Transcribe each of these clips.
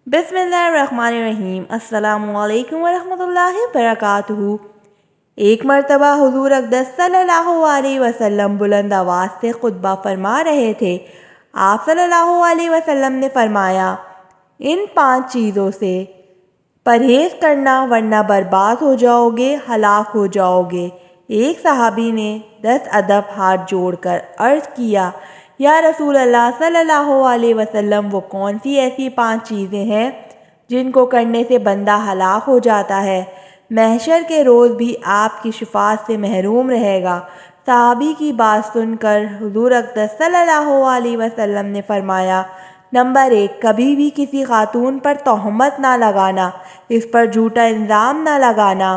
بسم اللہ الرحمن الرحیم۔ السلام علیکم ورحمۃ اللہ وبرکاتہ۔ ایک مرتبہ حضور اقدس صلی اللہ علیہ وسلم بلند آواز سے خطبہ فرما رہے تھے۔ آپ صلی اللہ علیہ وسلم نے فرمایا، ان 5 چیزوں سے پرہیز کرنا ورنہ برباد ہو جاؤ گے، ہلاک ہو جاؤ گے۔ ایک صحابی نے 10 ادب ہاتھ جوڑ کر عرض کیا، یا رسول اللہ صلی اللہ علیہ وسلم، وہ کون سی ایسی 5 چیزیں ہیں جن کو کرنے سے بندہ ہلاک ہو جاتا ہے؟ محشر کے روز بھی آپ کی شفاعت سے محروم رہے گا۔ صحابی کی بات سن کر حضور اقدس صلی اللہ علیہ وسلم نے فرمایا، نمبر 1، کبھی بھی کسی خاتون پر تہمت نہ لگانا، اس پر جھوٹا الزام نہ لگانا۔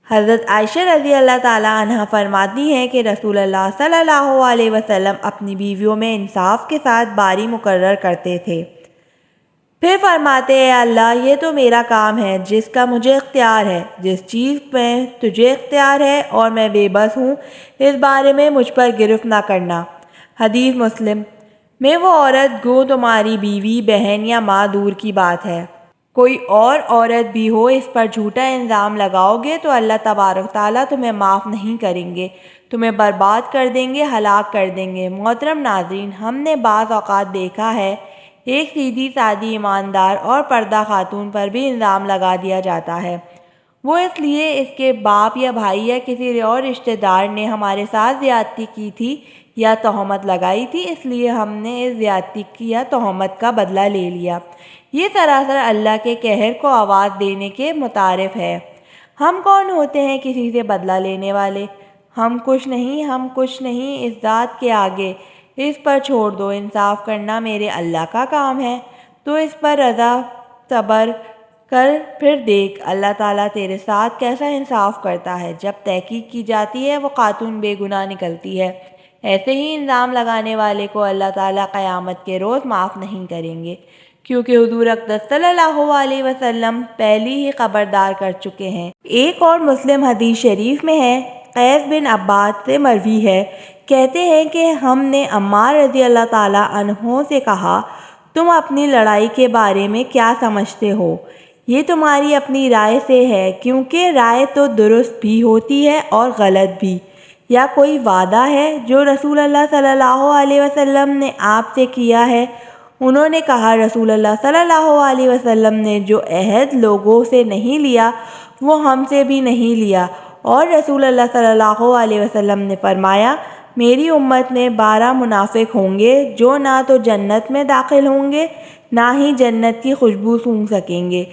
حضرت عائشہ رضی اللہ تعالیٰ عنہ فرماتی ہیں کہ رسول اللہ صلی اللہ علیہ وسلم اپنی بیویوں میں انصاف کے ساتھ باری مقرر کرتے تھے۔ پھر فرماتے، اے اللہ، یہ تو میرا کام ہے جس کا مجھے اختیار ہے، جس چیز میں تجھے اختیار ہے اور میں بے بس ہوں، اس بارے میں مجھ پر گرفت نہ کرنا۔ حدیث مسلم میں۔ وہ عورت گو تمہاری بیوی، بہن یا ماں دور کی بات ہے، کوئی اور عورت بھی ہو، اس پر جھوٹا الزام لگاؤ گے تو اللہ تبارک تعالیٰ تمہیں معاف نہیں کریں گے، تمہیں برباد کر دیں گے، ہلاک کر دیں گے۔ محترم ناظرین، ہم نے بعض اوقات دیکھا ہے ایک سیدھی سادی ایماندار اور پردہ خاتون پر بھی الزام لگا دیا جاتا ہے، وہ اس لیے اس کے باپ یا بھائی یا کسی اور رشتہ دار نے ہمارے ساتھ زیادتی کی تھی یا تہمت لگائی تھی، اس لیے ہم نے اس زیادتی کی یا تہمت کا بدلہ لے لیا۔ یہ سراسر اللہ کے قہر کو آواز دینے کے مترادف ہے۔ ہم کون ہوتے ہیں کسی سے بدلہ لینے والے؟ ہم کچھ نہیں اس ذات کے آگے۔ اس پر چھوڑ دو، انصاف کرنا میرے اللہ کا کام ہے، تو اس پر رضا صبر کر، پھر دیکھ اللہ تعالیٰ تیرے ساتھ کیسا انصاف کرتا ہے۔ جب تحقیق کی جاتی ہے وہ خاتون بے گناہ نکلتی ہے۔ ایسے ہی الزام لگانے والے کو اللہ تعالیٰ قیامت کے روز معاف نہیں کریں گے، کیونکہ حضور اقدس صلی اللہ علیہ وسلم پہلی ہی خبردار کر چکے ہیں۔ ایک اور مسلم حدیث شریف میں ہے، قیس بن عباد سے مروی ہے، کہتے ہیں کہ ہم نے عمار رضی اللہ تعالیٰ عنہ سے کہا، تم اپنی لڑائی کے بارے میں کیا سمجھتے ہو؟ یہ تمہاری اپنی رائے سے ہے، کیونکہ رائے تو درست بھی ہوتی ہے اور غلط بھی۔ یا کوئی وعدہ ہے جو رسول اللہ صلی اللہ علیہ وسلم نے آپ سے کیا ہے؟ انہوں نے کہا، رسول اللہ صلی اللہ علیہ وسلم نے جو عہد لوگوں سے نہیں لیا وہ ہم سے بھی نہیں لیا، اور رسول اللہ صلی اللہ علیہ وسلم نے فرمایا، میری امت میں 12 منافق ہوں گے جو نہ تو جنت میں داخل ہوں گے نہ ہی جنت کی خوشبو سونگھ سکیں گے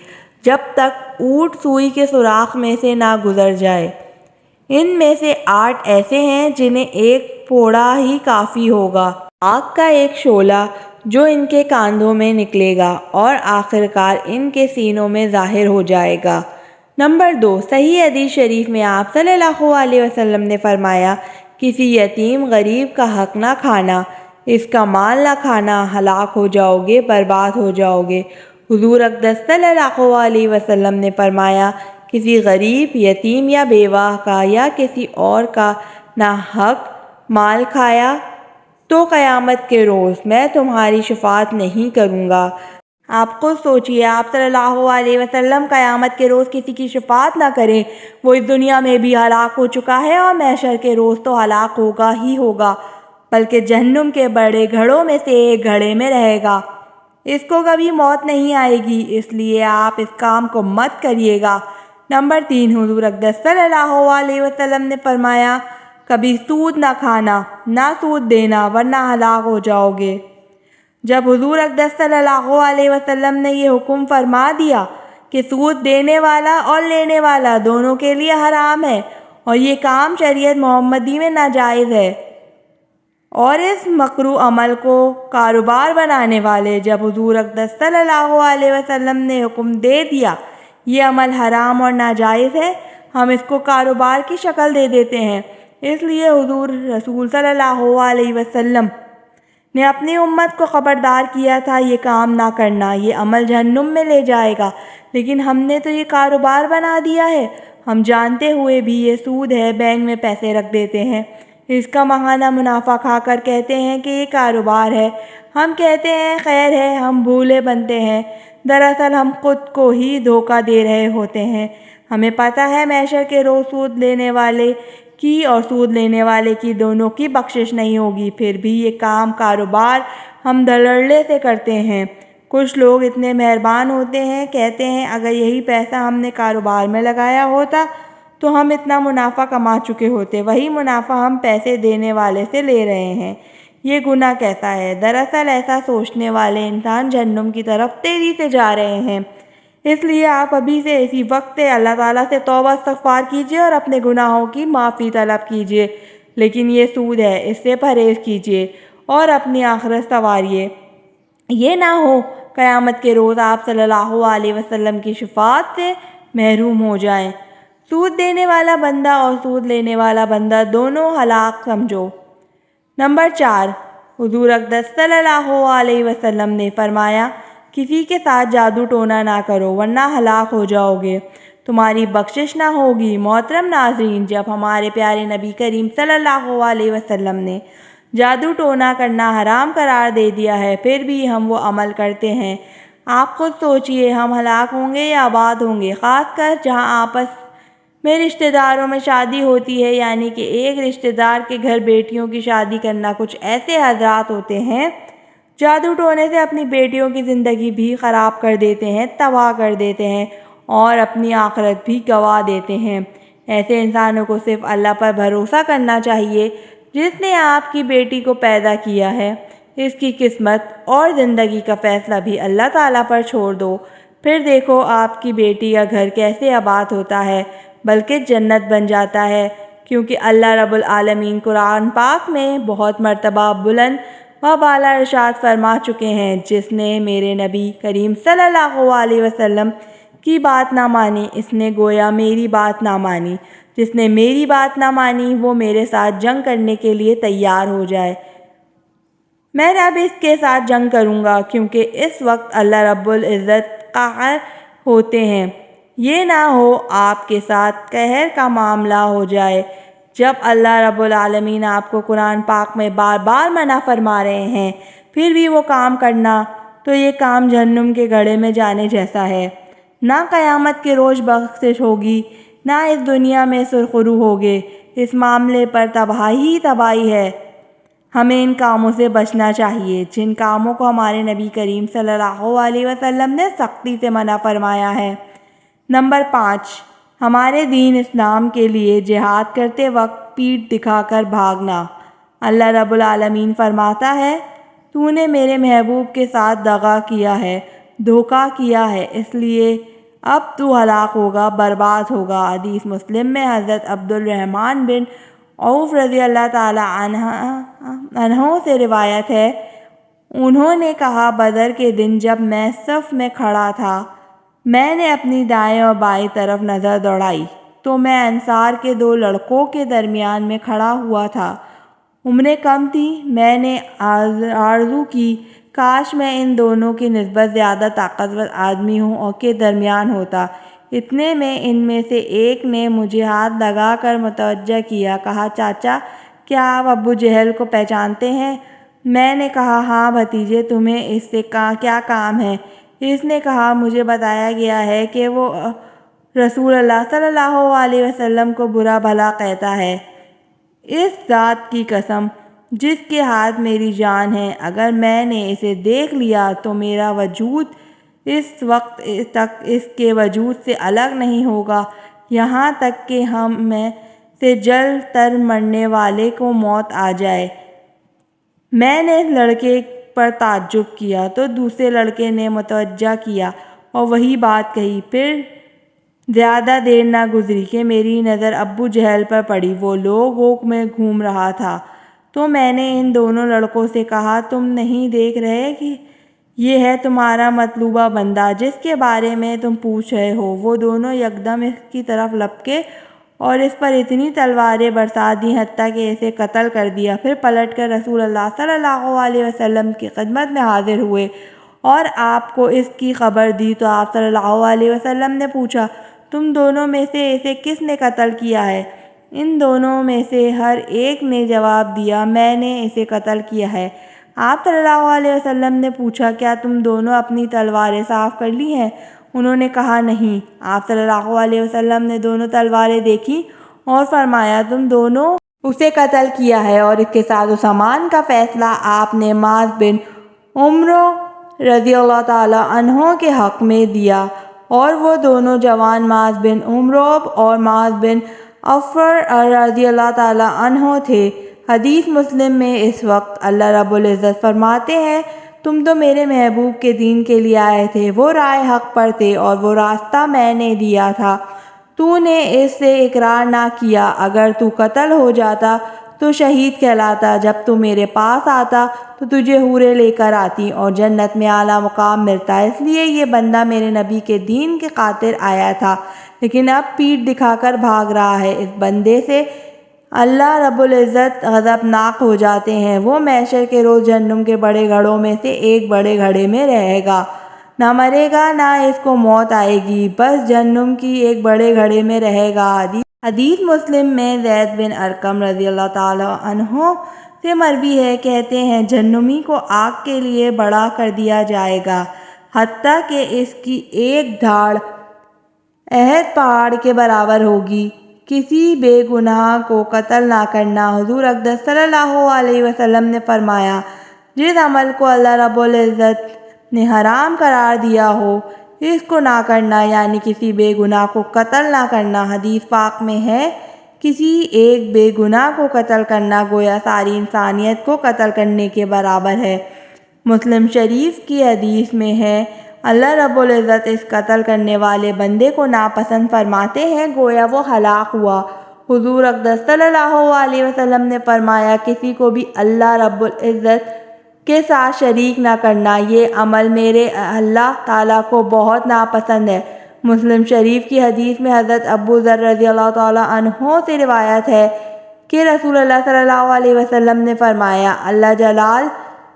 جب تک اونٹ سوئی کے سوراخ میں سے نہ گزر جائے۔ ان میں سے 8 ایسے ہیں جنہیں ایک پھوڑا ہی کافی ہوگا، آگ کا ایک شعلہ جو ان کے کاندھوں میں نکلے گا اور آخرکار ان کے سینوں میں ظاہر ہو جائے گا۔ نمبر 2، صحیح حدیث شریف میں آپ صلی اللہ علیہ وسلم نے فرمایا، کسی یتیم غریب کا حق نہ کھانا، اس کا مال نہ کھانا، ہلاک ہو جاؤ گے، برباد ہو جاؤ گے۔ حضور اقدس صلی اللہ علیہ وسلم نے فرمایا، کسی غریب، یتیم یا بیوہ کا یا کسی اور کا ناحق مال کھایا تو قیامت کے روز میں تمہاری شفاعت نہیں کروں گا۔ آپ خود سوچئے، آپ صلی اللہ علیہ وسلم قیامت کے روز کسی کی شفاعت نہ کریں، وہ اس دنیا میں بھی ہلاک ہو چکا ہے اور محشر کے روز تو ہلاک ہوگا ہی ہوگا، بلکہ جہنم کے بڑے گھڑوں میں سے ایک گھڑے میں رہے گا۔ اس کو کبھی موت نہیں آئے گی، اس لیے آپ اس کام کو مت کریے گا۔ نمبر 3، حضور اقدس صلی اللہ علیہ وسلم نے فرمایا، کبھی سود نہ کھانا، نہ سود دینا، ورنہ ہلاک ہو جاؤ گے۔ جب حضور اقدس صلی اللہ علیہ وسلم نے یہ حکم فرما دیا کہ سود دینے والا اور لینے والا دونوں کے لیے حرام ہے اور یہ کام شریعت محمدی میں ناجائز ہے، اور اس مکروہ عمل کو کاروبار بنانے والے، جب حضور اقدس صلی اللہ علیہ وسلم نے حکم دے دیا یہ عمل حرام اور ناجائز ہے، ہم اس کو کاروبار کی شکل دے دیتے ہیں۔ اس لیے حضور رسول صلی اللہ علیہ وسلم نے اپنی امت کو خبردار کیا تھا یہ کام نہ کرنا، یہ عمل جہنم میں لے جائے گا، لیکن ہم نے تو یہ کاروبار بنا دیا ہے۔ ہم جانتے ہوئے بھی یہ سود ہے، بینک میں پیسے رکھ دیتے ہیں، اس کا ماہانہ منافع کھا کر کہتے ہیں کہ یہ کاروبار ہے۔ ہم کہتے ہیں خیر ہے، ہم بھولے بنتے ہیں۔ دراصل ہم خود کو ہی دھوکہ دے رہے ہوتے ہیں۔ ہمیں پتہ ہے محشر کے روز سود لینے والے کی اور سود لینے والے کی دونوں کی بخشش نہیں ہوگی، پھر بھی یہ کاروبار ہم دھڑلے سے کرتے ہیں۔ کچھ لوگ اتنے مہربان ہوتے ہیں، کہتے ہیں اگر یہی پیسہ ہم نے کاروبار میں لگایا ہوتا تو ہم اتنا منافع کما چکے ہوتے، وہی منافع ہم پیسے دینے والے سے لے رہے ہیں، یہ گناہ کیسا ہے؟ دراصل ایسا سوچنے والے انسان جہنم کی طرف تیزی سے جا رہے ہیں۔ اس لیے آپ ابھی سے اسی وقت سے اللہ تعالیٰ سے توبہ استغفار کیجیے اور اپنے گناہوں کی معافی طلب کیجیے، لیکن یہ سود ہے، اس سے پرہیز کیجیے اور اپنی آخرت سنواریے۔ یہ نہ ہو قیامت کے روز آپ صلی اللہ علیہ وسلم کی شفاعت سے محروم ہو جائیں۔ سود دینے والا بندہ اور سود لینے والا بندہ دونوں ہلاک سمجھو۔ نمبر 4، حضور اقدس صلی اللہ علیہ وسلم نے فرمایا، کسی کے ساتھ جادو ٹونا نہ کرو ورنہ ہلاک ہو جاؤ گے، تمہاری بخشش نہ ہوگی۔ محترم ناظرین، جب ہمارے پیارے نبی کریم صلی اللہ علیہ وسلم نے جادو ٹونا کرنا حرام قرار دے دیا ہے، پھر بھی ہم وہ عمل کرتے ہیں۔ آپ خود سوچئے، ہم ہلاک ہوں گے یا آباد ہوں گے؟ خاص کر جہاں آپس میں رشتہ داروں میں شادی ہوتی ہے، یعنی کہ ایک رشتہ دار کے گھر بیٹیوں کی شادی کرنا۔ کچھ ایسے حضرات ہوتے ہیں جادو ٹونے سے اپنی بیٹیوں کی زندگی بھی خراب کر دیتے ہیں، تباہ کر دیتے ہیں اور اپنی آخرت بھی گنوا دیتے ہیں۔ ایسے انسانوں کو صرف اللہ پر بھروسہ کرنا چاہیے جس نے آپ کی بیٹی کو پیدا کیا ہے۔ اس کی قسمت اور زندگی کا فیصلہ بھی اللہ تعالیٰ پر چھوڑ دو، پھر دیکھو آپ کی بیٹی کا گھر کیسے آباد ہوتا ہے، بلکہ جنت بن جاتا ہے، کیونکہ اللہ رب العالمین قرآن پاک میں بہت مرتبہ بلند و بالا ارشاد فرما چکے ہیں، جس نے میرے نبی کریم صلی اللہ علیہ وسلم کی بات نہ مانی، اس نے گویا میری بات نہ مانی، جس نے میری بات نہ مانی وہ میرے ساتھ جنگ کرنے کے لیے تیار ہو جائے۔ میں اب اس کے ساتھ جنگ کروں گا، کیونکہ اس وقت اللہ رب العزت قاہر ہوتے ہیں۔ یہ نہ ہو آپ کے ساتھ قہر کا معاملہ ہو جائے۔ جب اللہ رب العالمین آپ کو قرآن پاک میں بار بار منع فرما رہے ہیں، پھر بھی وہ کام کرنا، تو یہ کام جہنم کے گڑھے میں جانے جیسا ہے۔ نہ قیامت کے روز بخشش ہوگی، نہ اس دنیا میں سرخرو ہوگے۔ اس معاملے پر تباہی تباہی ہے۔ ہمیں ان کاموں سے بچنا چاہیے جن کاموں کو ہمارے نبی کریم صلی اللہ علیہ وسلم نے سختی سے منع فرمایا ہے۔ نمبر 5، ہمارے دین اسلام کے لیے جہاد کرتے وقت پیٹھ دکھا کر بھاگنا۔ اللہ رب العالمین فرماتا ہے، تو نے میرے محبوب کے ساتھ دغا کیا ہے، دھوکہ کیا ہے، اس لیے اب تو ہلاک ہوگا، برباد ہوگا۔ حدیث مسلم میں حضرت عبد الرحمن بن عوف رضی اللہ تعالی عنہ سے روایت ہے، انہوں نے کہا، بدر کے دن جب میں صف میں کھڑا تھا، میں نے اپنی دائیں اور بائیں طرف نظر دوڑائی تو میں انصار کے 2 لڑکوں کے درمیان میں کھڑا ہوا تھا۔ عمریں کم تھیں، میں نے آرزو کی کاش میں ان دونوں کی نسبت زیادہ طاقتور آدمی ہوں اور کے درمیان ہوتا۔ اتنے میں ان میں سے ایک نے مجھے ہاتھ لگا کر متوجہ کیا، کہا، چاچا، کیا آپ ابو جہل کو پہچانتے ہیں؟ میں نے کہا، ہاں بھتیجے، تمہیں اس سے کیا کام ہے؟ اس نے کہا، مجھے بتایا گیا ہے کہ وہ رسول اللہ صلی اللہ علیہ وسلم کو برا بھلا کہتا ہے۔ اس ذات کی قسم جس کے ہاتھ میری جان ہے، اگر میں نے اسے دیکھ لیا تو میرا وجود اس وقت تک اس کے وجود سے الگ نہیں ہوگا، یہاں تک کہ ہم میں سے جل تر مرنے والے کو موت آ جائے۔ میں نے اس لڑکے پر تعجب کیا تو دوسرے لڑکے نے متوجہ کیا اور وہی بات کہی۔ پھر زیادہ دیر نہ گزری کہ میری نظر ابو جہل پر پڑی، وہ لوگوں میں گھوم رہا تھا۔ تو میں نے ان دونوں لڑکوں سے کہا، تم نہیں دیکھ رہے کہ یہ ہے تمہارا مطلوبہ بندہ جس کے بارے میں تم پوچھ رہے ہو؟ وہ دونوں یکدم اس کی طرف لپکے اور اس پر اتنی تلواریں برسا دیں حتیٰ کہ اسے قتل کر دیا۔ پھر پلٹ کر رسول اللہ صلی اللہ علیہ وسلم کی خدمت میں حاضر ہوئے اور آپ کو اس کی خبر دی تو آپ صلی اللہ علیہ وسلم نے پوچھا، تم دونوں میں سے اسے کس نے قتل کیا ہے؟ ان دونوں میں سے ہر ایک نے جواب دیا، میں نے اسے قتل کیا ہے۔ آپ صلی اللہ علیہ وسلم نے پوچھا کیا تم دونوں اپنی تلواریں صاف کر لی ہیں؟ انہوں نے کہا نہیں۔ آپ صلی اللہ علیہ وسلم نے دونوں تلواریں دیکھی اور فرمایا تم دونوں اسے قتل کیا ہے، اور اس کے ساتھ اس سامان کا فیصلہ آپ نے معاذ بن عمرو رضی اللہ تعالیٰ عنہ کے حق میں دیا، اور وہ دونوں جوان معاذ بن عمرو اور معاذ بن عفر رضی اللہ تعالیٰ عنہ تھے۔ حدیث مسلم میں اس وقت اللہ رب العزت فرماتے ہیں تم تو میرے محبوب کے دین کے لیے آئے تھے، وہ رائے حق پر تھے اور وہ راستہ میں نے دیا تھا، تو نے اس سے اقرار نہ کیا، اگر تو قتل ہو جاتا تو شہید کہلاتا، جب تو میرے پاس آتا تو تجھے حوریں لے کر آتی اور جنت میں اعلیٰ مقام ملتا، اس لیے یہ بندہ میرے نبی کے دین کے خاطر آیا تھا لیکن اب پیٹھ دکھا کر بھاگ رہا ہے۔ اس بندے سے اللہ رب العزت غضبناک ہو جاتے ہیں، وہ محشر کے روز جہنم کے بڑے گھڑوں میں سے ایک بڑے گھڑے میں رہے گا، نہ مرے گا نہ اس کو موت آئے گی، بس جہنم کی ایک بڑے گھڑے میں رہے گا۔ حدیث مسلم میں زید بن ارقم رضی اللہ تعالیٰ عنہ سے مروی ہے، کہتے ہیں جہنمی کو آگ کے لیے بڑا کر دیا جائے گا حتیٰ کہ اس کی ایک دھاڑ احد پہاڑ کے برابر ہوگی۔ کسی بے گناہ کو قتل نہ کرنا۔ حضور اقدس صلی اللہ علیہ وسلم نے فرمایا جس عمل کو اللہ رب العزت نے حرام قرار دیا ہو اس کو نہ کرنا، یعنی کسی بے گناہ کو قتل نہ کرنا۔ حدیث پاک میں ہے کسی ایک بے گناہ کو قتل کرنا گویا ساری انسانیت کو قتل کرنے کے برابر ہے۔ مسلم شریف کی حدیث میں ہے اللہ رب العزت اس قتل کرنے والے بندے کو ناپسند فرماتے ہیں گویا وہ ہلاک ہوا۔ حضور اقدس صلی اللہ علیہ وسلم نے فرمایا کسی کو بھی اللہ رب العزت کے ساتھ شریک نہ کرنا، یہ عمل میرے اللہ تعالیٰ کو بہت ناپسند ہے۔ مسلم شریف کی حدیث میں حضرت ابو ذر رضی اللہ تعالیٰ عنہ سے روایت ہے کہ رسول اللہ صلی اللہ علیہ وسلم نے فرمایا اللہ جلال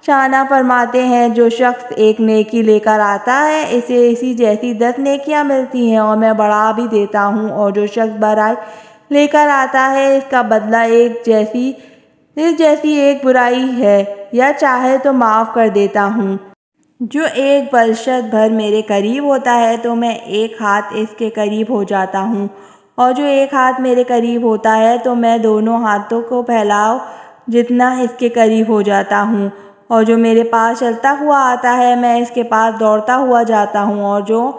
شانہ فرماتے ہیں جو شخص ایک نیکی لے کر آتا ہے اسے اسی جیسی 10 نیکیاں ملتی ہیں اور میں بڑھا بھی دیتا ہوں، اور جو شخص برائی لے کر آتا ہے اس کا بدلہ اس جیسی ایک برائی ہے، یا چاہے تو معاف کر دیتا ہوں۔ جو ایک برشت بھر میرے قریب ہوتا ہے تو میں ایک ہاتھ اس کے قریب ہو جاتا ہوں، اور جو ایک ہاتھ میرے قریب ہوتا ہے تو میں دونوں ہاتھوں کو پھیلاؤ جتنا اس کے قریب ہو جاتا ہوں، اور جو میرے پاس چلتا ہوا آتا ہے میں اس کے پاس دوڑتا ہوا جاتا ہوں، اور جو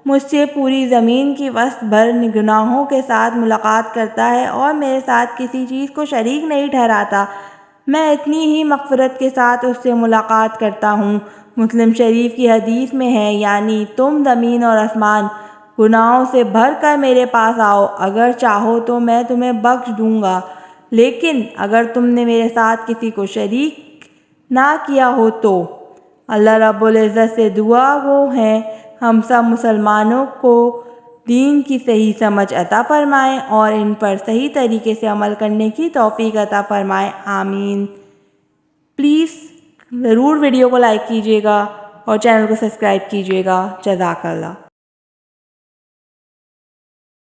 مجھ سے پوری زمین کی وسط بھر گناہوں کے ساتھ ملاقات کرتا ہے اور میرے ساتھ کسی چیز کو شریک نہیں ٹھہراتا، میں اتنی ہی مغفرت کے ساتھ اس سے ملاقات کرتا ہوں۔ مسلم شریف کی حدیث میں ہے یعنی تم زمین اور آسمان گناہوں سے بھر کر میرے پاس آؤ، اگر چاہو تو میں تمہیں بخش دوں گا، لیکن اگر تم نے میرے ساتھ کسی کو شریک نہ کیا ہو تو۔ اللہ رب العزت سے دعا گو ہیں ہم سب مسلمانوں کو دین کی صحیح سمجھ عطا فرمائیں اور ان پر صحیح طریقے سے عمل کرنے کی توفیق عطا فرمائیں، آمین۔ پلیز ضرور ویڈیو کو لائک کیجیے گا اور چینل کو سبسکرائب کیجیے گا۔ جزاک اللہ۔